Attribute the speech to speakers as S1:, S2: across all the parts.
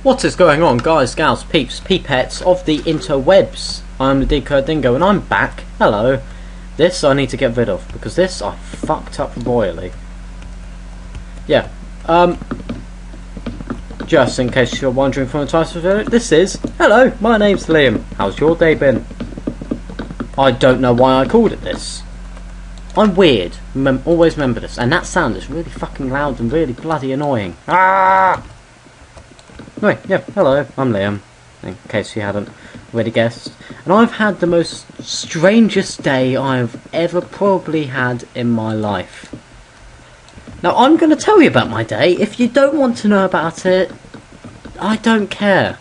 S1: What is going on, guys, gals, peeps, peepettes of the interwebs? I'm TheDecodedDingo and I'm back. Hello. This I need to get rid of because this I fucked up royally. Yeah. Just in case you're wondering from the title of the video, this is hello, my name's Liam. How's your day been? I don't know why I called it this. I'm weird. Always remember this. And that sound is really fucking loud and really bloody annoying. Ah! Anyway, yeah, hello, I'm Liam, in case you hadn't already guessed. And I've had the most strangest day I've ever probably had in my life. Now, I'm going to tell you about my day. If you don't want to know about it, I don't care.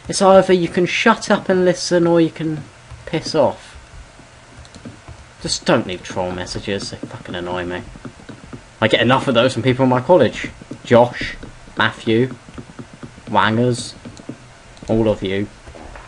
S1: It's either you can shut up and listen or you can piss off. Just don't leave troll messages, they fucking annoy me. I get enough of those from people in my college. Josh, Matthew, Wangers, all of you.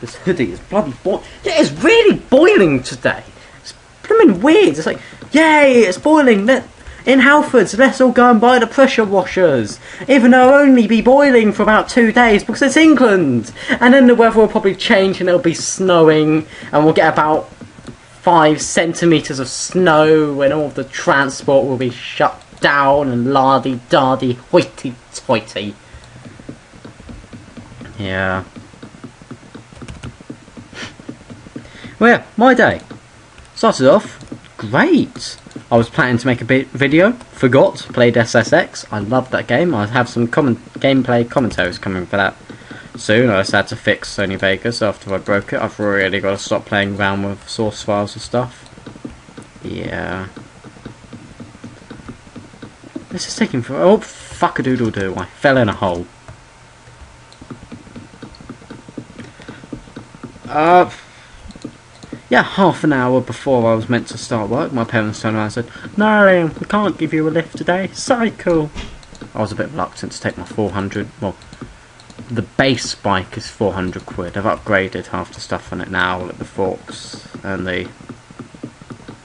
S1: This hoodie is bloody boiling. It is really boiling today. It's blooming weird. It's like, yay, it's boiling. In Halfords, let's all go and buy the pressure washers. Even though it'll only be boiling for about 2 days because it's England. And then the weather will probably change and it'll be snowing. And we'll get about 5 centimetres of snow and all the transport will be shut down and lardy-dardy, hoity-toity. Yeah. Well, yeah, my day started off great. I was planning to make a video, forgot, played SSX. I love that game. I have some gameplay commentaries coming for that soon. I just had to fix Sony Vegas after I broke it. I've really got to stop playing around with source files and stuff. Yeah. This is taking for oh fuck-a-doodle-doo. I fell in a hole. Yeah, half an hour before I was meant to start work, my parents turned around and said, "No, we can't give you a lift today, cycle." I was a bit reluctant to take my 400, well, the base bike is 400 quid. I've upgraded half the stuff on it now, like the forks and the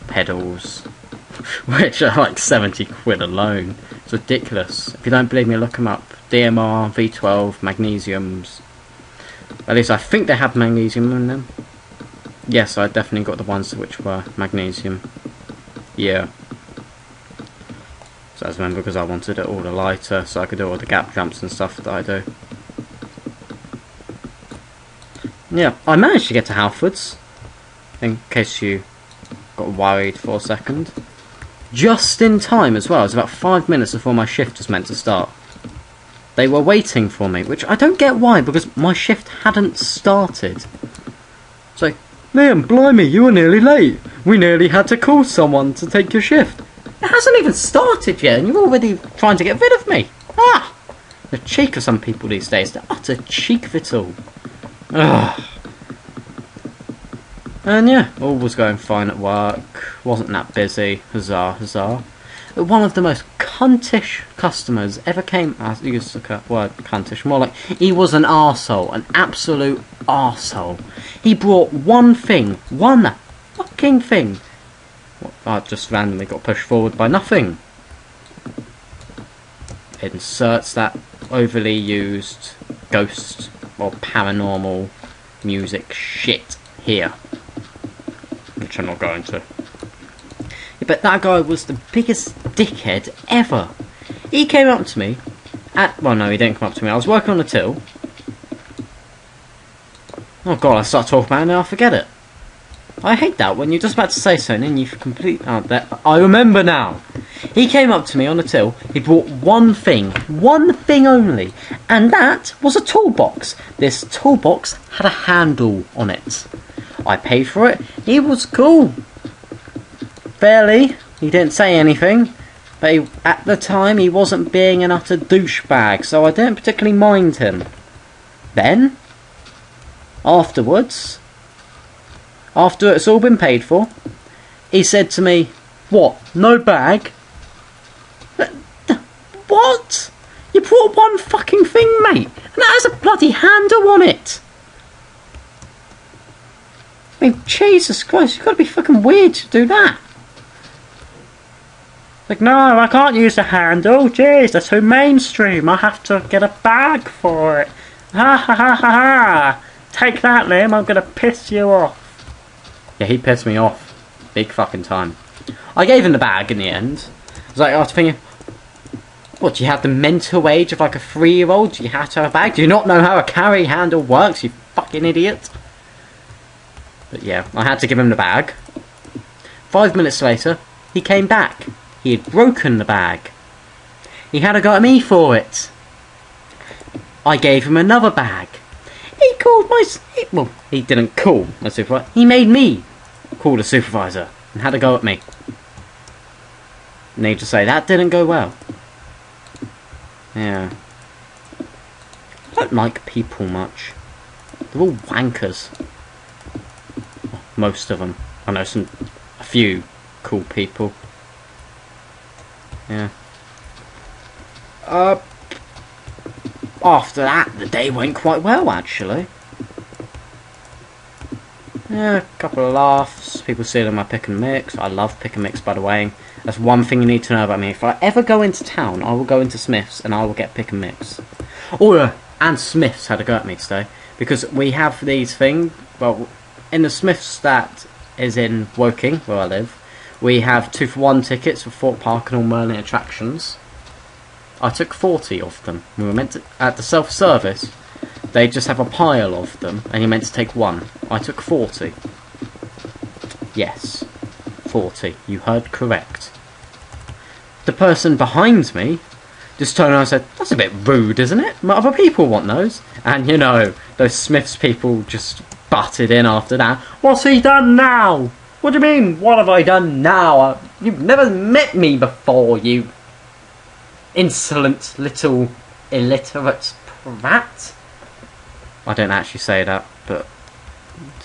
S1: pedals, which are like 70 quid alone. It's ridiculous. If you don't believe me, look them up. DMR, V12, magnesiums. At least I think they have magnesium in them. Yes, I definitely got the ones which were magnesium. Yeah. So I remember because I wanted it all the lighter so I could do all the gap jumps and stuff that I do. Yeah, I managed to get to Halfords. In case you got worried for a second. Just in time as well. It was about 5 minutes before my shift was meant to start. They were waiting for me, which I don't get why, because my shift hadn't started. So, Liam, blimey, you were nearly late. We nearly had to call someone to take your shift. It hasn't even started yet, and you're already trying to get rid of me. Ah! The cheek of some people these days, the utter cheek of it all. Ugh. And yeah, all was going fine at work. Wasn't that busy. Huzzah, huzzah. But one of the most cuntish customers ever came. I used the word cuntish, more like he was an arsehole, an absolute arsehole. He brought one thing, one fucking thing. I just randomly got pushed forward by nothing. It inserts that overly used ghost or paranormal music shit here, which I'm not going to. But that guy was the biggest dickhead ever. He came up to me well no, he didn't come up to me. I was working on a till. Oh god, I start talking about it and I forget it. I hate that when you're just about to say something and you complete I remember now. He came up to me on a till. He brought one thing only, and that was a toolbox. This toolbox had a handle on it. I paid for it. He was cool. Barely. He didn't say anything, but at the time he wasn't being an utter douchebag, so I didn't particularly mind him. Then, afterwards, after it's all been paid for, he said to me, "What? No bag?" What? You brought one fucking thing, mate, and that has a bloody handle on it. I mean, Jesus Christ, you've got to be fucking weird to do that. Like, no, I can't use the handle. Jeez, that's too mainstream. I have to get a bag for it. Ha ha ha ha ha! Take that, Liam, I'm gonna piss you off. Yeah, he pissed me off. Big fucking time. I gave him the bag in the end. I was like, I was thinking, what, do you have the mental age of like a 3-year-old? Do you have to have a bag? Do you not know how a carry handle works, you fucking idiot? But yeah, I had to give him the bag. 5 minutes later, he came back. He had broken the bag. He had a go at me for it. I gave him another bag. He called my... Well, he didn't call my supervisor. He made me call the supervisor and had a go at me. Need to say, that didn't go well. Yeah. I don't like people much. They're all wankers. Most of them. I know a few cool people. Yeah. After that, the day went quite well, actually. Yeah, a couple of laughs, people stealing my pick and mix. I love pick and mix, by the way. That's one thing you need to know about me. If I ever go into town, I will go into Smith's and I will get pick and mix. Oh, and Smith's had a go at me today. Because we have these things, well, in the Smith's that is in Woking, where I live, we have 2-for-1 tickets for Fort Park and all Merlin attractions. I took 40 of them. We were meant to, at the self-service, they just have a pile of them, and you're meant to take one. I took 40. Yes, 40. You heard correct. The person behind me just turned around and said, "That's a bit rude, isn't it? Other people want those." And you know, those Smiths people just butted in after that. "What's he done now? What do you mean, what have I done now? You've never met me before, you insolent little illiterate prat." I don't actually say that, but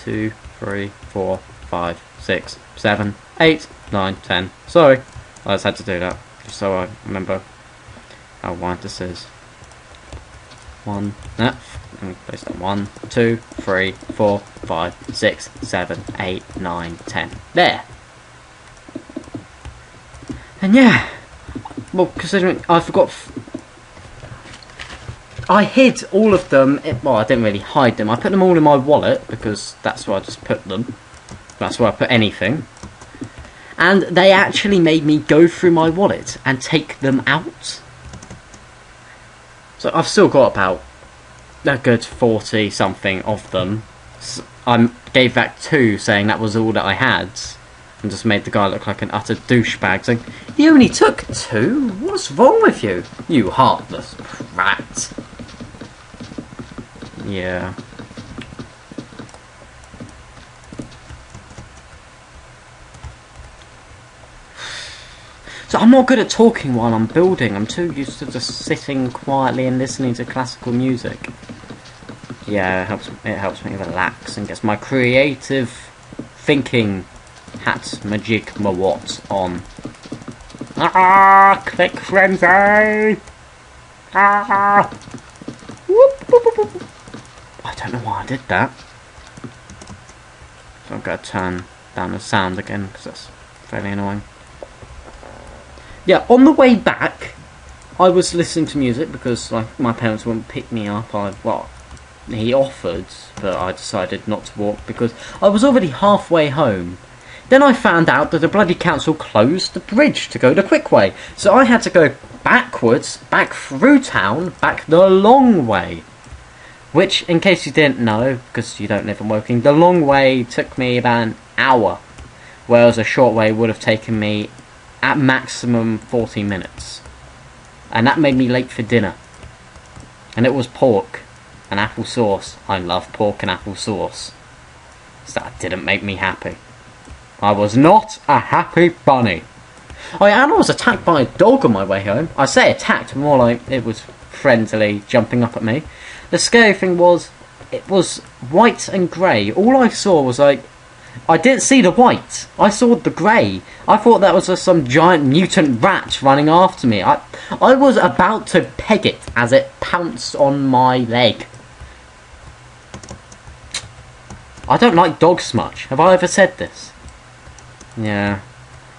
S1: 2, 3, 4, 5, 6, 7, 8, 9, 10. Sorry, I just had to do that, just so I remember how wide this is. 1, let me place that. 1, 2, 3, 4, 5, 6, 7, 8, 9, 10. There! And yeah, well, considering I forgot... I hid all of them, well, I didn't really hide them, I put them all in my wallet, because that's where I just put them. That's where I put anything. And they actually made me go through my wallet and take them out. So I've still got about a good 40 something of them. So I gave back 2 saying that was all that I had. And just made the guy look like an utter douchebag, saying, "You only took 2? What's wrong with you? You heartless prat." Yeah. So I'm not good at talking while I'm building. I'm too used to just sitting quietly and listening to classical music. Yeah, it helps me relax and gets my creative thinking hat majig mawat on. Ah, click frenzy! Ah! Whoop, whoop, whoop, whoop. I don't know why I did that. So I've got to turn down the sound again because that's fairly annoying. Yeah, on the way back, I was listening to music because like my parents wouldn't pick me up. He offered, but I decided not to walk because I was already halfway home. Then I found out that the bloody council closed the bridge to go the quick way, so I had to go backwards, back through town, back the long way. Which, in case you didn't know, because you don't live in Woking, the long way took me about an hour, whereas a short way would have taken me at maximum 40 minutes. And that made me late for dinner. And it was pork and apple sauce. I love pork and apple sauce. So that didn't make me happy. I was not a happy bunny. Oh yeah, and I was attacked by a dog on my way home. I say attacked, more like it was friendly jumping up at me. The scary thing was, it was white and grey. All I saw was like, I didn't see the white. I saw the grey. I thought that was just some giant mutant rat running after me. I was about to peg it as it pounced on my leg. I don't like dogs much. Have I ever said this? Yeah.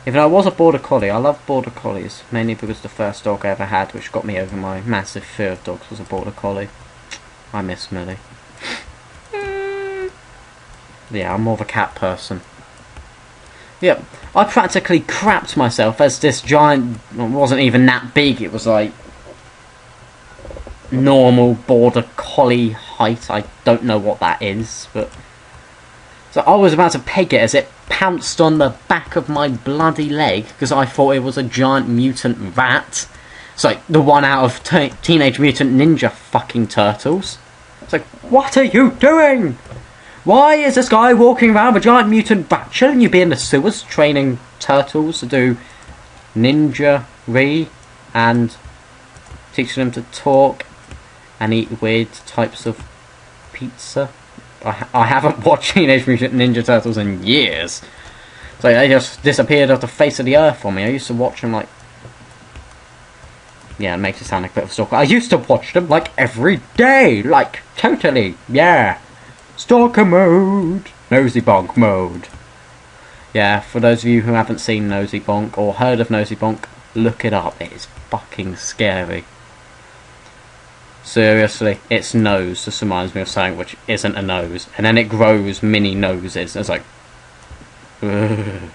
S1: Even though I was a border collie, I love border collies. Mainly because the first dog I ever had, which got me over my massive fear of dogs, was a border collie. I miss Millie. Yeah, I'm more of a cat person. Yep, I practically crapped myself as this giant... Well, it wasn't even that big, it was like... normal border collie height. I don't know what that is, but... So I was about to peg it as it pounced on the back of my bloody leg, because I thought it was a giant mutant rat. It's like the one out of Teenage Mutant Ninja fucking Turtles. It's like, what are you doing? Why is this guy walking around with a giant mutant rat? Shouldn't you be in the sewers training turtles to do ninja-ry and teaching them to talk and eat weird types of pizza? I haven't watched Teenage Mutant Ninja Turtles in years. So they just disappeared off the face of the earth for me. I used to watch them like... Yeah, it makes it sound like a bit of a stalker. I used to watch them like every day. Like, totally. Yeah. Stalker mode. Nosy Bonk mode. Yeah, for those of you who haven't seen Nosy Bonk or heard of Nosy Bonk, look it up. It is fucking scary. Seriously, its nose just reminds me of something which isn't a nose. And then it grows mini noses. It's like... Ugh,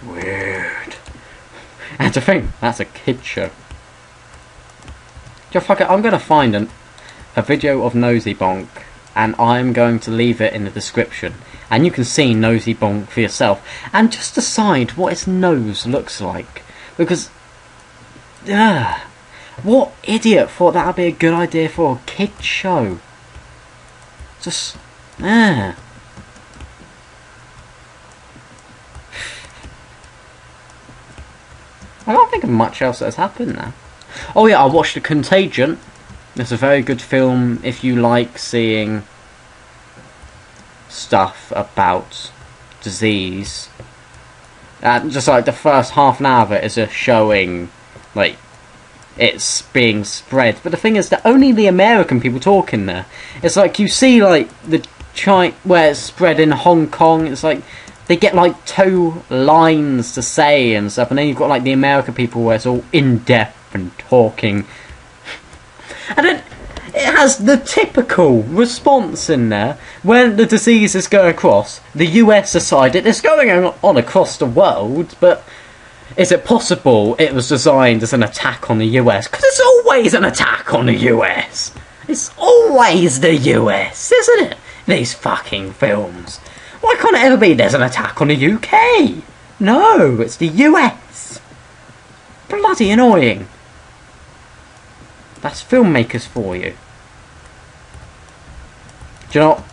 S1: weird. And to think, that's a kid show. Just fuck it, I'm going to find a video of Nosy Bonk. And I'm going to leave it in the description. And you can see Nosy Bonk for yourself. And just decide what its nose looks like. Because... what idiot thought that would be a good idea for a kid show? Just... I can't think of much else that has happened now. Oh yeah, I watched The Contagion. It's a very good film if you like seeing stuff about disease. Just like the first half an hour of it is just showing, like, it's being spread. But the thing is that only the American people talk in there. It's like you see, like, the where it's spread in Hong Kong, it's like they get like 2 lines to say and stuff, and then you've got like the American people where it's all in-depth and talking. And then it has the typical response in there when the disease is going across. The US decided it's going on across the world, but is it possible it was designed as an attack on the US? Because it's always an attack on the US. It's always the US, isn't it? These fucking films. Why can't it ever be there's an attack on the UK? No, it's the US. Bloody annoying. That's filmmakers for you. Do you know what?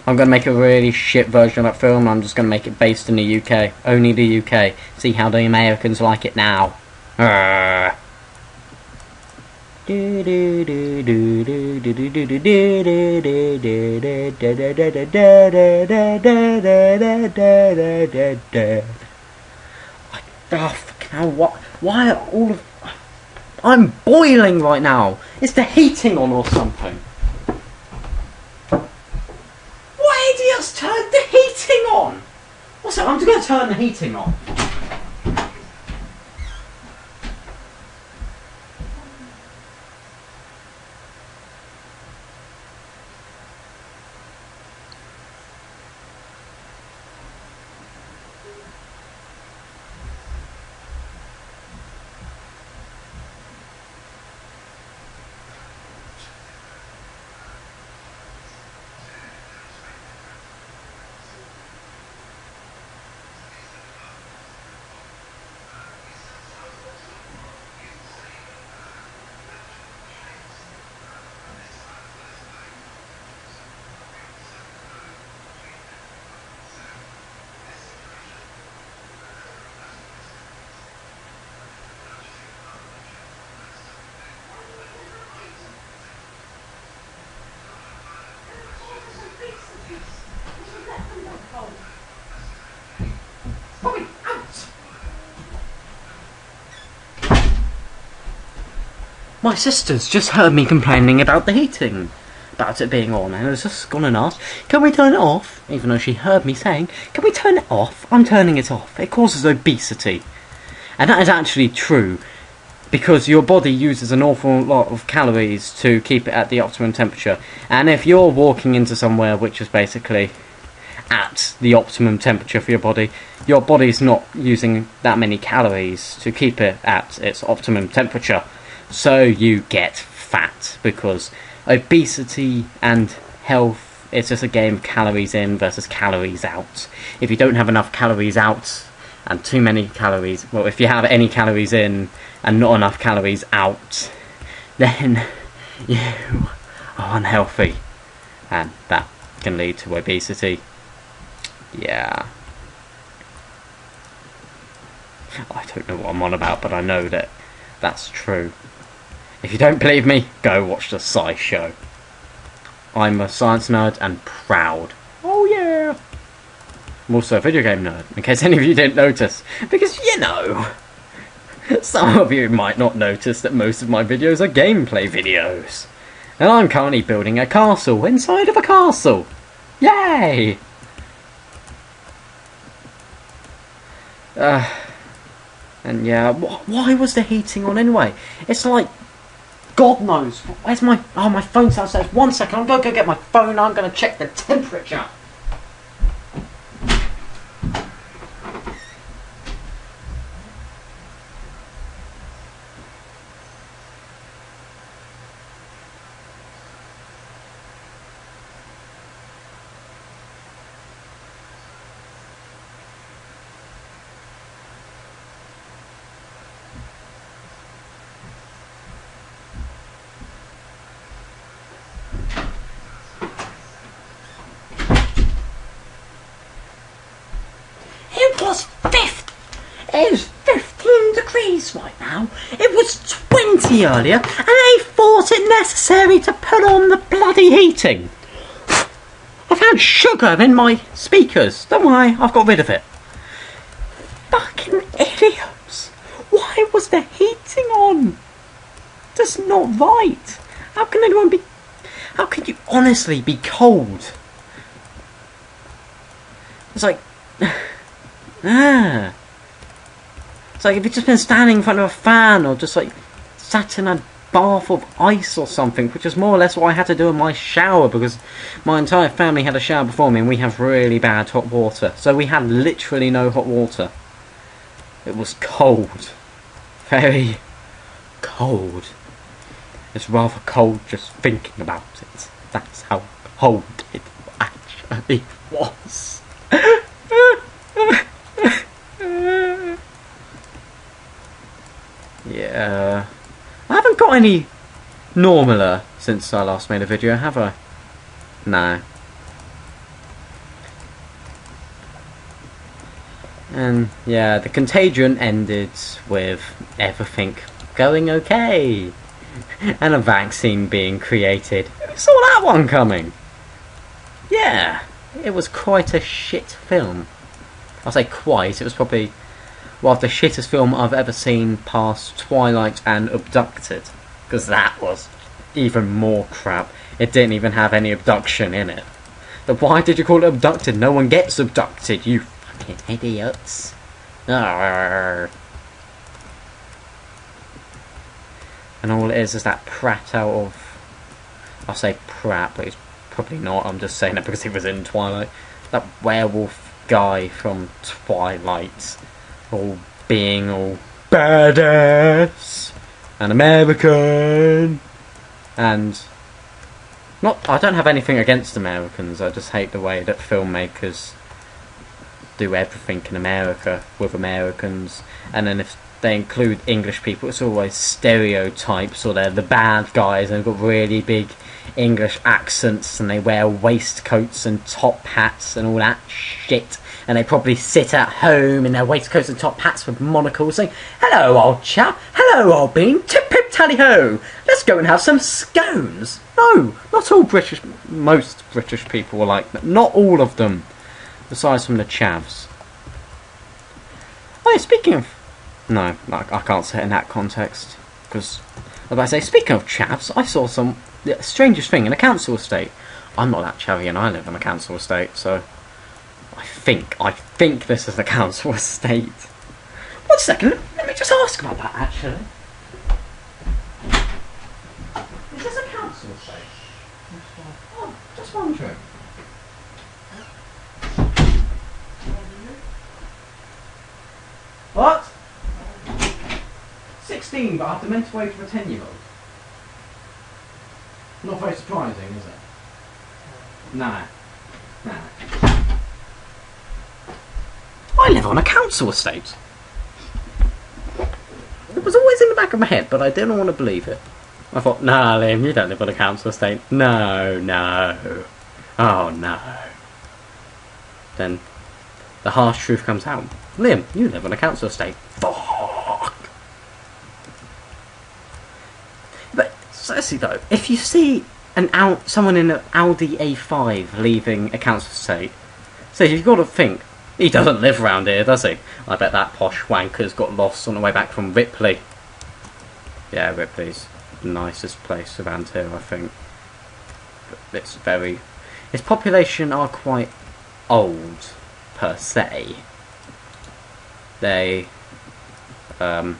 S1: I'm going to make a really shit version of that film. I'm just going to make it based in the UK. Only the UK. See how the Americans like it now. Oh, fucking hell, what? Why are all of... I'm boiling right now. Is the heating on or something? What idiot's turned the heating on? What's that? I'm just going to turn the heating on. My sister's just heard me complaining about the heating, about it being on, and has just gone and asked, can we turn it off? Even though she heard me saying, can we turn it off? I'm turning it off. It causes obesity. And that is actually true. because your body uses an awful lot of calories to keep it at the optimum temperature. And if you're walking into somewhere which is basically at the optimum temperature for your body's not using that many calories to keep it at its optimum temperature. So you get fat, because obesity and health, it's just a game of calories in versus calories out. If you don't have enough calories out and too many calories, well, if you have any calories in and not enough calories out, then you are unhealthy, and that can lead to obesity. Yeah. I don't know what I'm on about, but I know that that's true. If you don't believe me, go watch the Sci Show. I'm a science nerd and proud. Oh yeah! I'm also a video game nerd, in case any of you didn't notice. Because, you know, some of you might not notice that most of my videos are gameplay videos. And I'm currently building a castle inside of a castle. Yay! And yeah, why was the heating on anyway? It's like, God knows. Where's my... Oh, my phone's downstairs. 1 second, I'm going to go get my phone. I'm going to check the temperature. It was 15 degrees right now. It was 20 earlier, and they thought it necessary to put on the bloody heating. I've had sugar in my speakers. Don't worry, I've got rid of it. Fucking idiots. Why was the heating on? That's not right. How can anyone be... How can you honestly be cold? It's like... It's like if you've just been standing in front of a fan, or just like sat in a bath of ice or something, which is more or less what I had to do in my shower, because my entire family had a shower before me and we have really bad hot water. So we had literally no hot water. It was cold. Very cold. It's rather cold just thinking about it. That's how cold it actually was. Yeah, I haven't got any normaler since I last made a video, have I? No. And yeah, the contagion ended with everything going okay, and a vaccine being created. Who saw that one coming? Yeah, it was quite a shit film. I'll say quite, it was probably one of the shittest film I've ever seen past Twilight and Abducted. Because that was even more crap. It didn't even have any abduction in it. But why did you call it Abducted? No one gets abducted, you fucking idiots. Arrgh. And all it is that prat out of... I'll say prat, but he's probably not. I'm just saying that because he was in Twilight. That werewolf guy from Twilight. All being all badass and American, and not. I don't have anything against Americans. I just hate the way that filmmakers do everything in America with Americans, and then if they include English people, it's always stereotypes, or they're the bad guys and they've got really big English accents and they wear waistcoats and top hats and all that shit. And they probably sit at home in their waistcoats and top hats with monocles saying, "Hello, old chap. Hello, old bean. Tip-pip tally-ho. Let's go and have some scones." No, not all British... Most British people are like that. Not all of them. Besides from the chavs. Oh yeah, speaking of... No, I can't say it in that context. Because, I was about to say, speaking of chavs, I saw some... The strangest thing in a council estate. I'm not that chavvy and I live in a council estate, so... I think this is the council estate. 1 second, let me just ask about that, actually. Oh, just wondering. What? 16, but I have the mental age of a 10-year-old. Not very surprising, is it? Nah. Nah. I live on a council estate. It was always in the back of my head, but I didn't want to believe it. I thought, nah, Liam, you don't live on a council estate. No, no. Oh, no. Then the harsh truth comes out. Liam, you live on a council estate. Fuck. But seriously though, if you see someone in an Audi A5 leaving a council estate, so you've got to think, he doesn't live around here, does he? I bet that posh wanker's got lost on the way back from Ripley. Yeah, Ripley's the nicest place around here, I think. But its population are quite old, per se. They, yeah,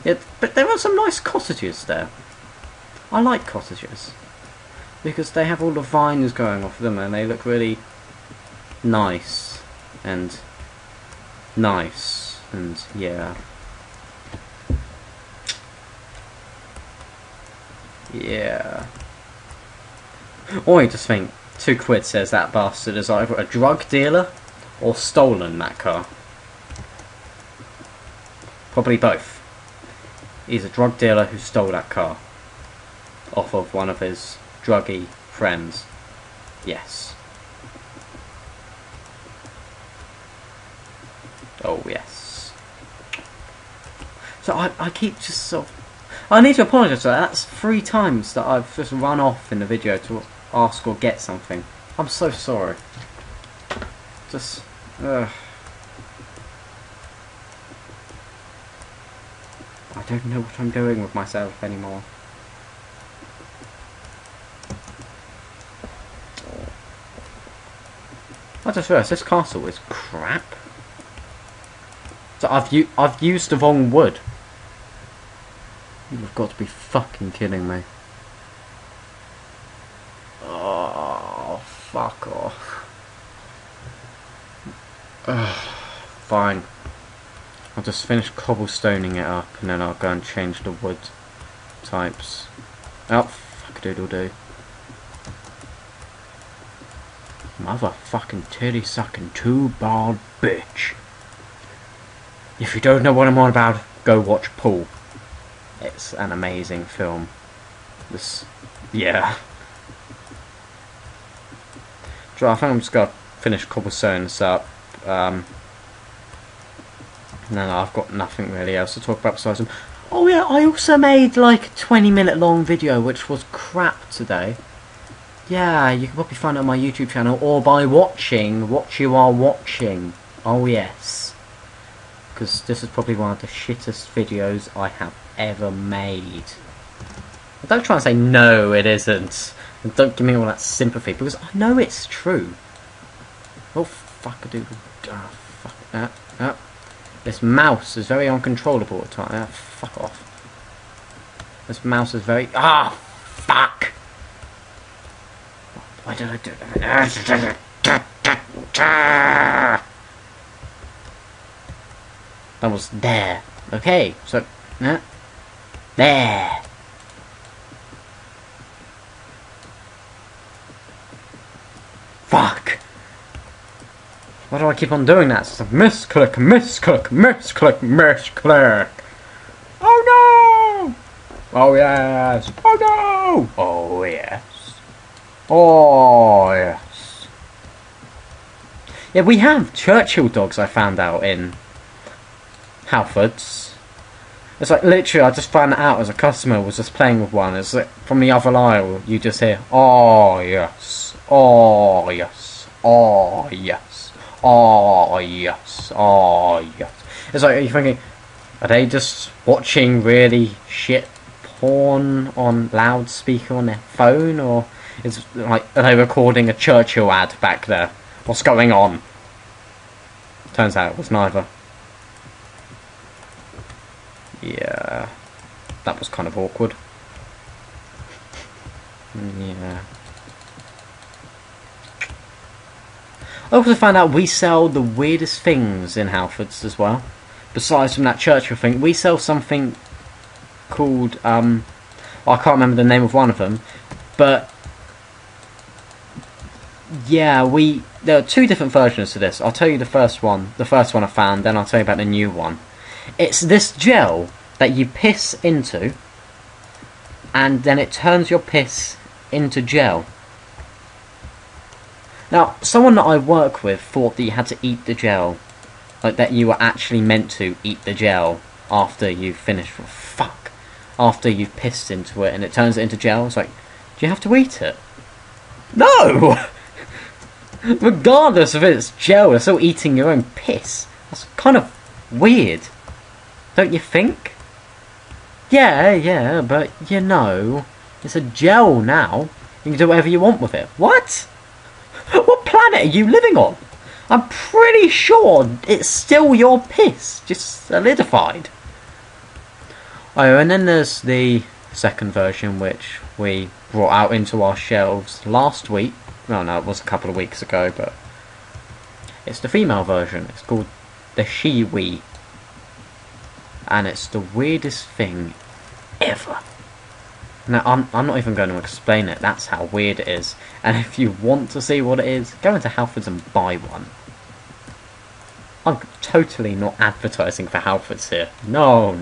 S1: but there are some nice cottages there. I like cottages because they have all the vines going off them and they look really nice and yeah. Yeah. Or you just think, £2 says that bastard is either a drug dealer or stolen that car. Probably both. He's a drug dealer who stole that car off of one of his druggy friends. Yes. Oh yes. So I keep just sort of... I need to apologise for that. That's 3 times that I've just run off in the video to ask or get something. I'm so sorry. Just... I don't know what I'm doing with myself anymore. I just realised this castle is crap. So I've used the wrong wood. You've got to be fucking kidding me. Oh, fuck off. Fine. I'll just finish cobblestoning it up and then I'll go and change the wood types. Oh, fuck-a-doodle-doo. Motherfucking titty-sucking 2-bald bitch. If you don't know what I'm on about, go watch Paul. It's an amazing film. Yeah. So I think I'm just gonna finish cobblestoning this up. No, I've got nothing really else to talk about besides them. Oh yeah, I also made like a 20-minute long video which was crap today. Yeah, you can probably find it on my YouTube channel or by watching what you are watching. Oh yes. Because this is probably one of the shittest videos I have ever made. Don't try and say no it isn't. And don't give me all that sympathy because I know it's true. Oh fuck-a-doodle. Oh, fuck that. This mouse is very uncontrollable at times. Fuck off. This mouse is very... fuck! Why did I do that? That was there. Okay, so... there! Fuck! Why do I keep on doing that? It's like misclick, misclick, misclick, misclick. Oh no! Oh yes! Oh no! Oh yes! Oh yes! Yeah, we have Churchill dogs. I found out in Halfords. It's like literally, I just found out as a customer was just playing with one. It's like from the other aisle, you just hear, oh yes, oh yes, oh yes. Oh yes, oh yes. It's like, you're thinking, are they just watching really shit porn on loudspeaker on their phone, or are they recording a Churchill ad back there? What's going on? Turns out it was neither. Yeah, that was kind of awkward. Yeah. I also found out we sell the weirdest things in Halfords as well. Besides from that Churchill thing, we sell something called, I can't remember the name of one of them, but yeah, there are two different versions to this. I'll tell you the first one I found, then I'll tell you about the new one. It's this gel that you piss into, and then it turns your piss into gel. Now, someone that I work with thought that you had to eat the gel. Like, that you were actually meant to eat the gel after you've finished. After you've pissed into it and it turns it into gel. It's like, do you have to eat it? No! Regardless of if it's gel, you're still eating your own piss. That's kind of weird. Don't you think? Yeah, but you know, it's a gel now. You can do whatever you want with it. What? What planet are you living on? I'm pretty sure it's still your piss, just solidified. Oh, and then there's the second version, which we brought out into our shelves last week. Well, no, it was a couple of weeks ago, but it's the female version. It's called the She-Wee. And it's the weirdest thing ever. Now, I'm not even going to explain it. That's how weird it is. And if you want to see what it is, go into Halfords and buy one. I'm totally not advertising for Halfords here. No.